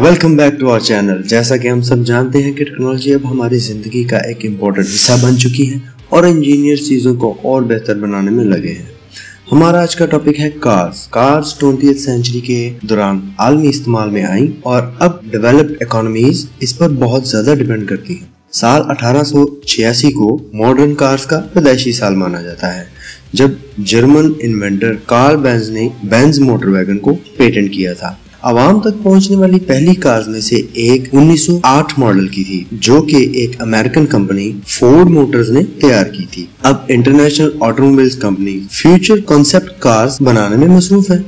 Welcome back to our channel. जैसा कि हम सब जानते हैं कि टेक्नोलॉजी अब हमारी जिंदगी का एक इम्पोर्टेंट हिस्सा बन चुकी है और इंजीनियर चीज़ों को और बेहतर बनाने में लगे हैं। हमारा आज का टॉपिक है कार्स। 20th सेंचुरी के दौरान आलमी इस्तेमाल में आई और अब डेवलप्ड इकोनॉमीज इस पर बहुत ज्यादा डिपेंड करती है। साल 1886 को मॉडर्न कार्स का पैदाइशी साल माना जाता है, जब जर्मन इन्वेंटर कार्ल बेंज ने बेंज मोटर वैगन को पेटेंट किया था। आवाम तक पहुंचने वाली पहली कार्स में से एक 1908 मॉडल की थी, जो कि एक अमेरिकन कंपनी फोर्ड मोटर्स ने तैयार की थी। अब international automobiles company future concept cars बनाने में मसरूफ है।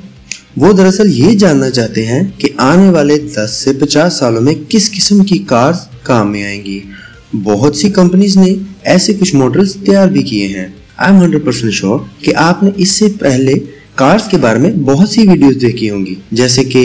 वो दरअसल ये जानना चाहते हैं कि आने वाले 10 से 50 सालों में किस किस्म की कार्स काम में आएंगी। बहुत सी कंपनीज ने ऐसे कुछ मॉडल्स तैयार भी किए हैं। आई एम 100% श्योर कि आपने इससे पहले कार्स के बारे में बहुत सी वीडियोस देखी होंगी, जैसे कि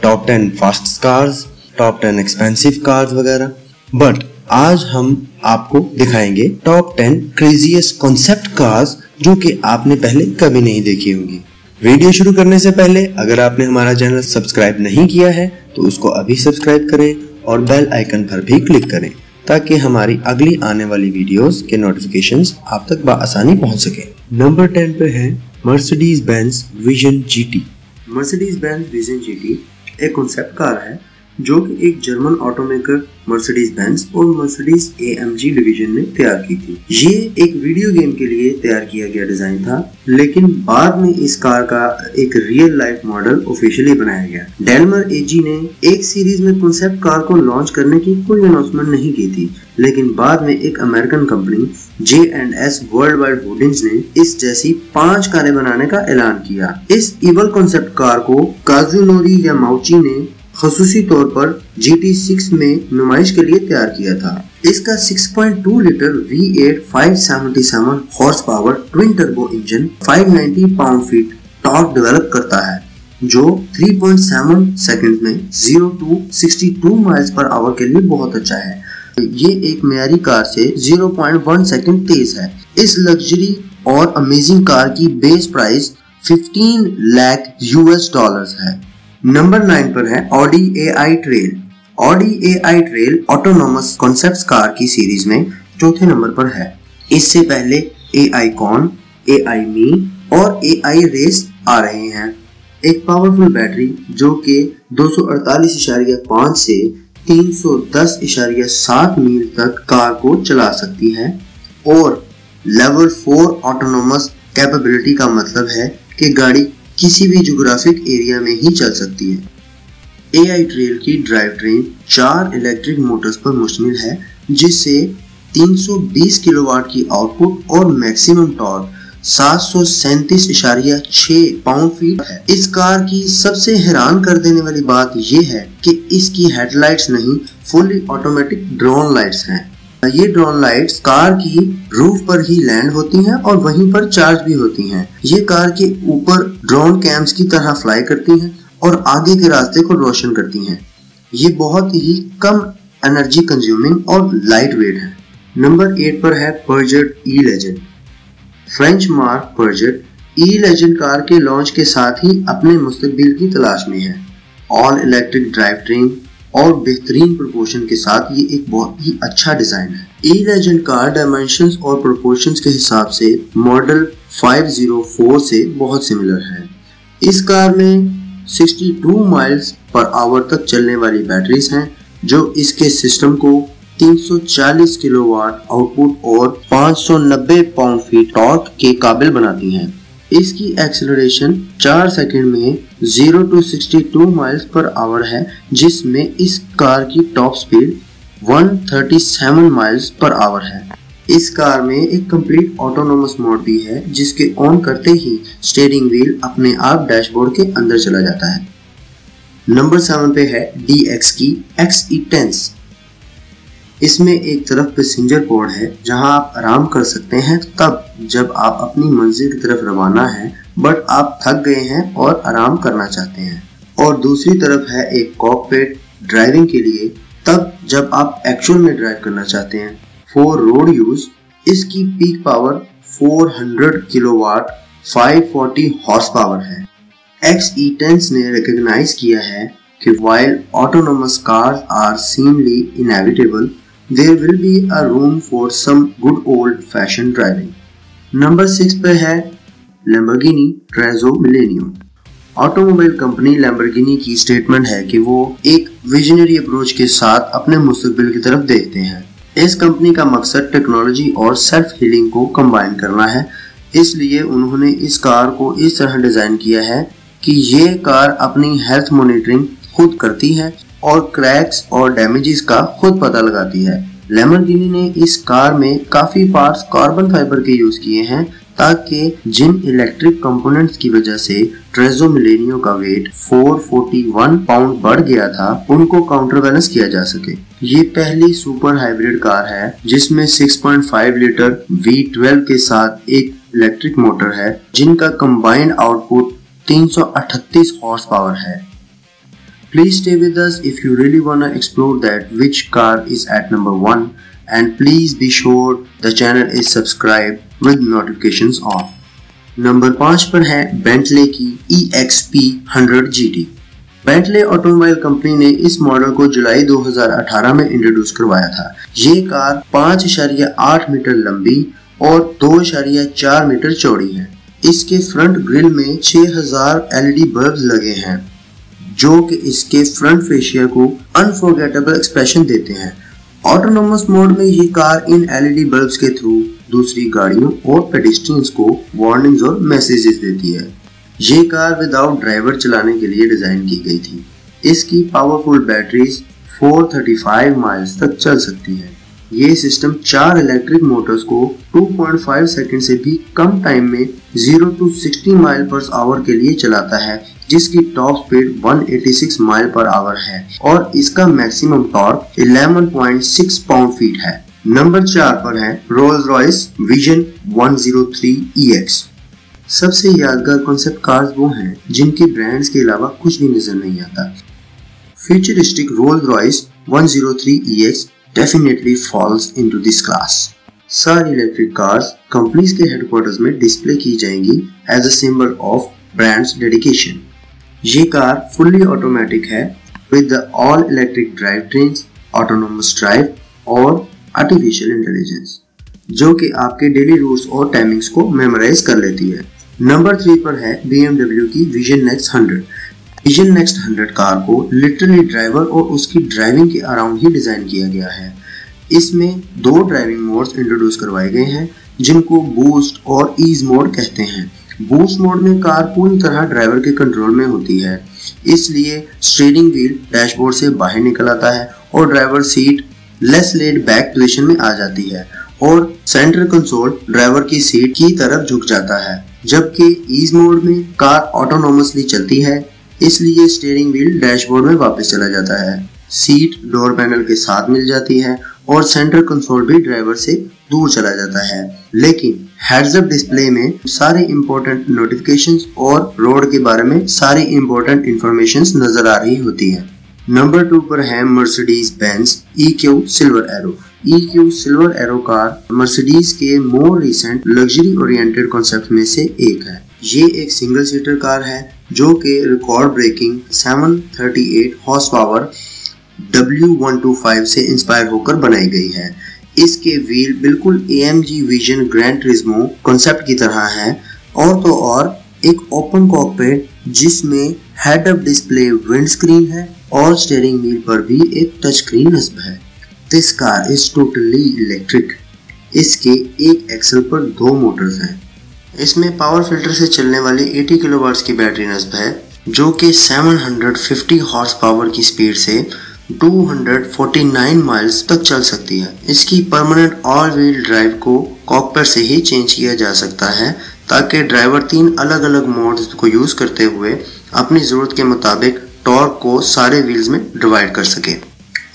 top 10 fast cars, top 10 expensive cars वगैरह। बट आज हम आपको दिखाएंगे टॉप 10 क्रेजीएस्ट कॉन्सेप्ट कार्स जो कि आपने पहले कभी नहीं देखी होंगी। वीडियो शुरू करने से पहले अगर आपने हमारा चैनल सब्सक्राइब नहीं किया है तो उसको अभी सब्सक्राइब करें और बेल आइकन पर भी क्लिक करें, ताकि हमारी अगली आने वाली वीडियोस के नोटिफिकेशंस आप तक बआसानी पहुंच सके। नंबर 10 पे है Mercedes Benz vision GT. Mercedes Benz vision GT एक कॉन्सेप्ट कार है जो कि एक जर्मन ऑटोमेकर मर्सिडीज बेंज और मर्सिडीज एएमजी डिवीजन ने तैयार की थी। ये एक वीडियो गेम के लिए तैयार किया गया डिजाइन था, लेकिन बाद में इस कार का एक रियल लाइफ मॉडल ऑफिशियली बनाया गया। डेलमर एजी ने एक सीरीज में कॉन्सेप्ट कार को लॉन्च करने की कोई अनाउंसमेंट नहीं की थी, लेकिन बाद में एक American company J&S world wide holdings ने इस जैसी 5 कारें बनाने का ऐलान किया। इस इवल कॉन्सेप्ट कार को काजुनोरी यामाउची ने खसूसी तौर पर GT6 में नुमाइश के लिए तैयार किया था। इसका 6.2 litre V8 577 horse power twin turbo engine 590 pound feet torque develop करता है, जो 3.7 सेकंड में 0 to 62 माइल्स पर आवर के लिए बहुत अच्छा है। ये एक मियारी कार से 0.1 सेकंड तेज है। इस लग्जरी और अमेजिंग कार की बेस प्राइस 15 लाख US है। नंबर 9 पर है Audi AI trail. Audi AI trail autonomous concepts car की सीरीज में चौथे नंबर पर है। इससे पहले AI कॉन, AI मी और AI रेस आ रहे हैं। एक पावरफुल बैटरी जो कि 248.5 से 310.7 मील तक कार को चला सकती है, और लेवल 4 ऑटोनोमस कैपेबिलिटी का मतलब है कि गाड़ी किसी भी ज्योग्राफिक एरिया में ही चल सकती है। AI ट्रेल की ड्राइव ट्रेन 4 इलेक्ट्रिक मोटर्स पर मुश्तमिल है, जिससे 320 किलोवाट की आउटपुट और मैक्सिमम टॉर्क 737.6 पाउंड फीट है। इस कार की सबसे हैरान कर देने वाली बात यह है कि इसकी हेडलाइट्स नहीं, फुली ऑटोमेटिक ड्रोन लाइट्स हैं। ये ड्रोन लाइट्स कार की रूफ पर ही लैंड होती हैं और वहीं पर चार्ज भी होती हैं। ये कार के ऊपर ड्रोन कैम्स की तरह फ्लाई करती हैं और आगे के रास्ते को रोशन करती हैं। ये बहुत ही कम एनर्जी कंज्यूमिंग और लाइट वेट है। नंबर 8 पर है पर्जेट ई लेजेंड। फ्रेंच मार्क पर्जेट ई लेजेंड कार के लॉन्च के साथ ही अपने मुस्तकबिल की तलाश में है। ऑल इलेक्ट्रिक ड्राइव ट्रेन और बेहतरीन प्रोपोर्शन के साथ ये एक बहुत ही अच्छा डिजाइन है। ई लेजेंड कार डायमेंशंस और प्रोपोर्शंस के हिसाब से मॉडल 504 से बहुत सिमिलर है। इस कार में 62 माइल्स पर आवर तक चलने वाली बैटरीज हैं, जो इसके सिस्टम को 340 किलोवाट आउटपुट और 590 पाउंड फीट टॉर्क के काबिल बनाती हैं। इसकी एक्सेलरेशन 4 सेकंड में 0 to 62 माइल्स पर आवर है, जिसमें इस कार की top speed 137 miles per hour है। इस कार में एक कंप्लीट ऑटोनोमस मोड भी है, जिसके ऑन करते ही स्टीयरिंग व्हील अपने आप डैशबोर्ड के अंदर चला जाता है। नंबर 7 पे है DX की XE10। इसमें एक तरफ पैसेंजर पोर्ट है जहां आप आराम कर सकते हैं तब जब आप अपनी मंजिल की तरफ रवाना हैं, बट आप थक गए हैं और आराम करना चाहते हैं, और दूसरी तरफ है एक कॉकपिट ड्राइविंग के लिए तब जब आप एक्चुअल में ड्राइव करना चाहते हैं। फॉर रोड यूज इसकी peak power 400 kilowatt 540 horse power है। XE10 ने रिकॉग्नाइज किया है कि while autonomous cars are seemingly inevitable, there will be a room for some good old-fashioned driving. Number 6 पे है Lamborghini Trezzo Millennium। Automobile company Lamborghini की statement है कि वो एक विजनरी अप्रोच के साथ अपने मुस्तकबिल की तरफ देखते हैं। इस कंपनी का मकसद टेक्नोलॉजी और सेल्फ हीलिंग को कंबाइन करना है, इसलिए उन्होंने इस कार को इस तरह डिजाइन किया है कि ये कार अपनी हेल्थ मॉनिटरिंग खुद करती है और क्रैक्स और डैमेजेस का खुद पता लगाती है। Lamborghini ने इस कार में काफी पार्ट्स कार्बन फाइबर के यूज किए हैं ताकि जिन इलेक्ट्रिक कंपोनेंट्स की वजह से ट्रेजो मिलेनियो का वेट 441 पाउंड बढ़ गया था, उनको काउंटर बैलेंस किया जा सके। ये पहली सुपर हाइब्रिड कार है जिसमें 6.5 लीटर V12 के साथ एक इलेक्ट्रिक मोटर है जिनका कंबाइंड आउटपुट 338 हॉर्स पावर है। Please stay with us if you really wanna explore that which car is at number 1, and please be sure the channel is subscribed with notifications on. Number 5 पर है Bentley की EXP 100 GT। Bentley automobile company ने इस model को जुलाई 2018 में introduce करवाया था। ये कार 5.8 मीटर लंबी और 2.4 मीटर चौड़ी है। इसके फ्रंट ग्रिल में 6000 LED बल्ब लगे हैं जो कि इसके फ्रंट फेशिया को अनफॉरगेटेबल एक्सप्रेशन देते हैं। ऑटोनोमस मोड में ये कार इन LED बल्ब्स के थ्रू दूसरी गाड़ियों और पेडेस्ट्रियंस को वार्निंग्स और मैसेजेस देती है। ये कार विदाउट ड्राइवर चलाने के लिए डिजाइन की गई थी। इसकी पावरफुल बैटरीज 435 माइल्स तक चल सकती है। ये सिस्टम 4 इलेक्ट्रिक मोटर्स को 2.5 सेकंड से भी कम टाइम में 0 to 60 माइल पर आवर के लिए चलाता है, जिसकी top speed 186 mile per hour है और इसका मैक्सिमम टॉर्क 11.6 पाउंड फीट है। नंबर 4 पर है रोल्स रॉयस विजन 103 EX। सबसे यादगार कॉन्सेप्ट कार्स वो हैं जिनकी ब्रांड्स के अलावा कुछ भी नजर नहीं आता। Futuristic Rolls Royce 103 EX definitely falls into this class. सारी इलेक्ट्रिक कार्स कंपनीज के हेडक्वार्टर्स में डिस्प्ले की जाएंगी as a symbol of brand's dedication. ये कार फुल्ली ऑटोमेटिक है with the all electric drive trains, autonomous drive और artificial intelligence, जो कि आपके डेली रूट्स और टाइमिंग्स को मेमोराइज कर लेती है। नंबर 3 पर है BMW की vision next 100। Vision next 100 car को लिटरली ड्राइवर और उसकी ड्राइविंग के अराउंड ही डिजाइन किया गया है। इसमें 2 ड्राइविंग मोड्स इंट्रोड्यूस करवाए गए हैं जिनको बूस्ट और ईज मोड कहते हैं। बूस्ट मोड में कार पूरी तरह ड्राइवर के कंट्रोल में होती है, इसलिए स्टीयरिंग व्हील डैशबोर्ड से बाहर निकल आता है और driver seat less laid back position में आ जाती है और सेंटर कंसोल ड्राइवर की सीट की तरफ झुक जाता है। जबकि ईज मोड में कार ऑटोनोमसली चलती है, इसलिए स्टीयरिंग व्हील डैशबोर्ड में वापस चला जाता है, सीट डोर पैनल के साथ मिल जाती है और सेंटर कंसोल भी ड्राइवर से दूर चला जाता है। लेकिन हेड्स अप डिस्प्ले में सारे इंपॉर्टेंट नोटिफिकेशंस और रोड के बारे में सारी इंपॉर्टेंट इंफॉर्मेशंस नजर आ रही होती है। नंबर 2 पर है Mercedes Benz EQ silver arrow. EQ silver arrow car Mercedes के more recent luxury oriented concept में से एक है। ये एक सिंगल सीटर कार है जो कि record breaking 738 horse power W125 से इंस्पायर होकर बनाई गई है। इसके व्हील बिल्कुल AMG विजन ग्रैंड ट्रिस्मो कॉन्सेप्ट की तरह है और तो और एक ओपन कॉकपिट जिसमें head up display wind screen है और स्टीयरिंग व्हील पर भी एक टच स्क्रीन नस्ब है। This car is totally electric. इसके एक एक्सल पर 2 मोटर्स हैं। इसमें पावर फिल्टर से चलने वाली 80 किलोवाट्स की बैटरी नस्ब है जो कि 750 हॉर्स पावर की स्पीड से 249 माइल्स तक चल सकती है। इसकी परमानेंट ऑल व्हील ड्राइव को कॉकपिट से ही चेंज किया जा सकता है ताकि ड्राइवर 3 अलग अलग मोड्स को यूज करते हुए अपनी जरूरत के मुताबिक टॉर्क को सारे व्हील्स में डिवाइड कर सके।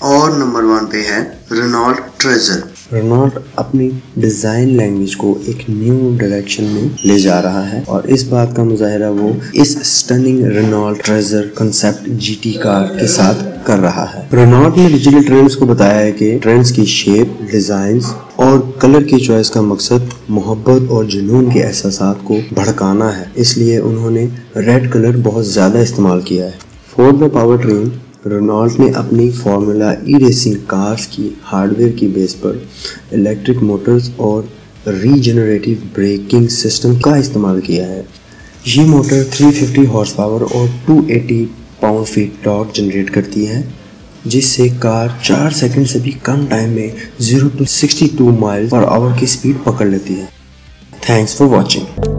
और नंबर 1 पे है रेनॉल्ट ट्रेजर। रेनॉल्ट अपनी डिजाइन लैंग्वेज को एक न्यू डायरेक्शन में ले जा रहा है और इस बात का मुजाहिरा वो इस stunning Renault Treasure concept GT car के साथ कर रहा है। रेनॉल्ट ने डिजिटल ट्रेंड्स को बताया है कि ट्रेंड्स की शेप, डिजाइन्स और कलर की चॉइस का मकसद मोहब्बत और जुनून के एहसासात को भड़काना है, इसलिए उन्होंने रेड कलर बहुत ज्यादा इस्तेमाल किया है। For the power train, Renault ने अपनी फार्मूला ई रेसिंग कार्स की हार्डवेयर की बेस पर इलेक्ट्रिक मोटर्स और रीजनरेटिव ब्रेकिंग सिस्टम का इस्तेमाल किया है। ये मोटर 350 हॉर्स पावर और 280 पाउंड फीट टॉर्क जनरेट करती है, जिससे कार 4 सेकंड से भी कम टाइम में 0 to 62 माइल पर आवर की स्पीड पकड़ लेती है। Thanks for watching.